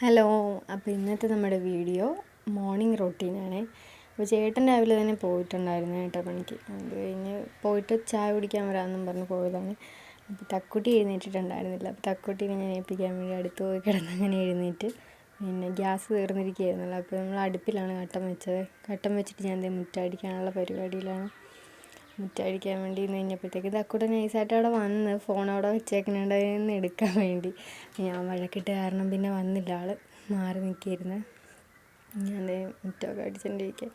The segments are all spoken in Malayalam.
ഹലോ. അപ്പോൾ ഇന്നത്തെ നമ്മുടെ വീഡിയോ മോർണിംഗ് റൊട്ടീനാണ്. അപ്പോൾ ചേട്ടൻ രാവിലെ തന്നെ പോയിട്ടുണ്ടായിരുന്നു കേട്ടോ പണിക്ക്. അത് കഴിഞ്ഞ് പോയിട്ട് ചായ കുടിക്കാൻ വരാമെന്നും പറഞ്ഞ് പോയതാണ്. അപ്പോൾ തക്കുട്ടി എഴുന്നേറ്റിട്ടുണ്ടായിരുന്നില്ല. അപ്പോൾ തക്കുട്ടീനെ ഞാൻ ഏൽപ്പിക്കാൻ വേണ്ടി അടുത്ത് പോയി കിടന്നങ്ങനെ എഴുന്നേറ്റ്. പിന്നെ ഗ്യാസ് തീർന്നിരിക്കുകയായിരുന്നല്ലോ. അപ്പോൾ നമ്മൾ അടുപ്പിലാണ് കട്ടൻ വെച്ചത്. കട്ടൻ വെച്ചിട്ട് ഞാൻ മുറ്റടിക്കാനുള്ള പരിപാടിയിലാണ്. മുറ്റടിക്കാൻ വേണ്ടി നിന്ന് കഴിഞ്ഞപ്പോഴത്തേക്ക് തക്കൂടെ നൈസായിട്ട് അവിടെ വന്ന് ഫോൺ അവിടെ വെച്ചേക്കുന്നുണ്ടായിരുന്നു എടുക്കാൻ വേണ്ടി. ഞാൻ വഴക്കിട്ട് കാരണം പിന്നെ വന്നില്ല, ആൾ മാറി നിൽക്കിയിരുന്നു. ഞാൻ മുറ്റമൊക്കെ അടിച്ചുകൊണ്ടിരിക്കുക.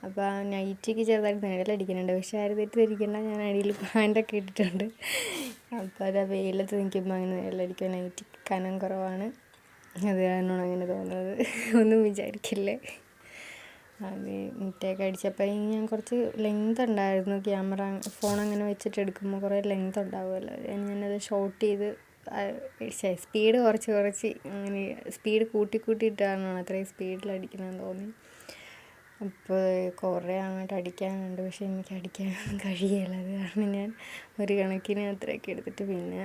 അപ്പോൾ ആ നൈറ്റിക്ക് ചെറുതായിട്ട് നിഴലടിക്കുന്നുണ്ട്. പക്ഷേ ആരും തെറ്റിദ്ധരിക്കണ്ട, ഞാൻ അടിയിൽ പാൻ്റൊക്കെ ഇട്ടിട്ടുണ്ട്. അപ്പോൾ അത് വെയിലത്ത് നിൽക്കുമ്പോൾ അങ്ങനെ നിഴലടിക്കുക. നൈറ്റി കനം കുറവാണ്, അത് കാരണമാണ് അങ്ങനെ തോന്നുന്നത്. ഒന്നും വിചാരിക്കില്ലേ. അത് മുറ്റയൊക്കെ അടിച്ചപ്പോൾ ഞാൻ കുറച്ച് ലെങ്ത് ഉണ്ടായിരുന്നു. ക്യാമറ ഫോൺ അങ്ങനെ വെച്ചിട്ട് എടുക്കുമ്പോൾ കുറേ ലെങ്ത് ഉണ്ടാവുമല്ലോ. ഞാനത് ഷോട്ട് ചെയ്ത് സ്പീഡ് കുറച്ച് അങ്ങനെ സ്പീഡ് കൂട്ടിയിട്ട് കാരണമാണ് അത്രയും സ്പീഡിൽ അടിക്കണമെന്ന് തോന്നി. അപ്പോൾ കുറേ അങ്ങോട്ട് അടിക്കാനുണ്ട്, പക്ഷേ എനിക്ക് അടിക്കാനൊന്നും കഴിയില്ല. അത് കാരണം ഞാൻ ഒരു കണക്കിന് അത്രയൊക്കെ എടുത്തിട്ട് പിന്നെ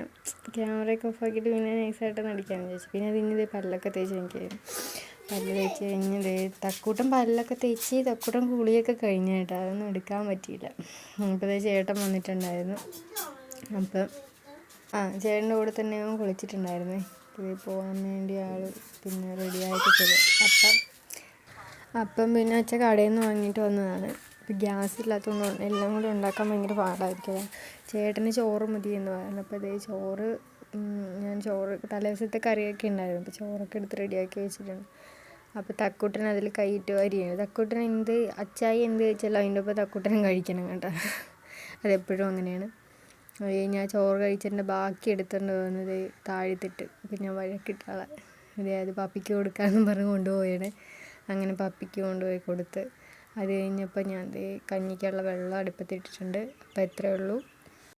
ക്യാമറയൊക്കെ ഓഫാക്കിയിട്ട് പിന്നെ നൈസായിട്ടൊന്ന് അടിക്കാമെന്ന് വിചാരിച്ചു. പിന്നെ അതിന് പല്ലൊക്കെ തേച്ച് എനിക്ക് പല്ല് തേച്ച് കഴിഞ്ഞ് തക്കൂട്ടം പല്ലൊക്കെ തേച്ച് തക്കൂട്ടം കുളിയൊക്കെ കഴിഞ്ഞ് കേട്ടോ. അതൊന്നും എടുക്കാൻ പറ്റിയില്ല. അപ്പോൾ ചേട്ടൻ വന്നിട്ടുണ്ടായിരുന്നു. അപ്പം ചേട്ടൻ്റെ കൂടെ തന്നെ കുളിച്ചിട്ടുണ്ടായിരുന്നേ. ഇത് പോകാൻ വേണ്ടി ആൾ പിന്നെ റെഡിയായിട്ട് ചെയ്തു. അപ്പം പിന്നെ അച്ഛൻ കടയിൽ നിന്ന് വാങ്ങിയിട്ട് വന്നതാണ്. ഇപ്പം ഗ്യാസ് ഇല്ലാത്തതുകൊണ്ട് എല്ലാം കൂടെ ഉണ്ടാക്കാൻ ഭയങ്കര പാടായിരിക്കും. ചേട്ടന് ചോറ് മതി എന്ന് പറഞ്ഞു. അപ്പോൾ ചോറ് ഞാൻ തലേദിവസത്തെ കറിയൊക്കെ ഉണ്ടായിരുന്നു. അപ്പോൾ ചോറൊക്കെ എടുത്ത് റെഡിയാക്കി വെച്ചിട്ടുണ്ട്. അപ്പോൾ തക്കൂട്ടൻ അതിൽ കൈയിട്ട് വരികയാണ്. തക്കൂട്ടൻ അച്ചായി എന്ത് കഴിച്ചാലും അതിൻ്റെ ഒപ്പം തക്കൂട്ടനും കഴിക്കണം കേട്ടോ. അതെപ്പോഴും അങ്ങനെയാണ്. ഞാൻ ചോറ് കഴിച്ചതിൻ്റെ ബാക്കി എടുത്തുകൊണ്ട് പോകുന്നത് താഴത്തിട്ട് പിന്നെ വഴക്കിട്ടാളെ അത് പപ്പിക്ക് കൊടുക്കാമെന്നും പറഞ്ഞ് കൊണ്ടുപോയാണ്. അങ്ങനെ പപ്പിക്ക് കൊണ്ടുപോയി കൊടുത്ത് അത് കഴിഞ്ഞപ്പോൾ ഞാൻ കഞ്ഞിക്കുള്ള വെള്ളം അടുപ്പത്തിട്ടിട്ടുണ്ട്. അപ്പോൾ എത്രയേ ഉള്ളൂ.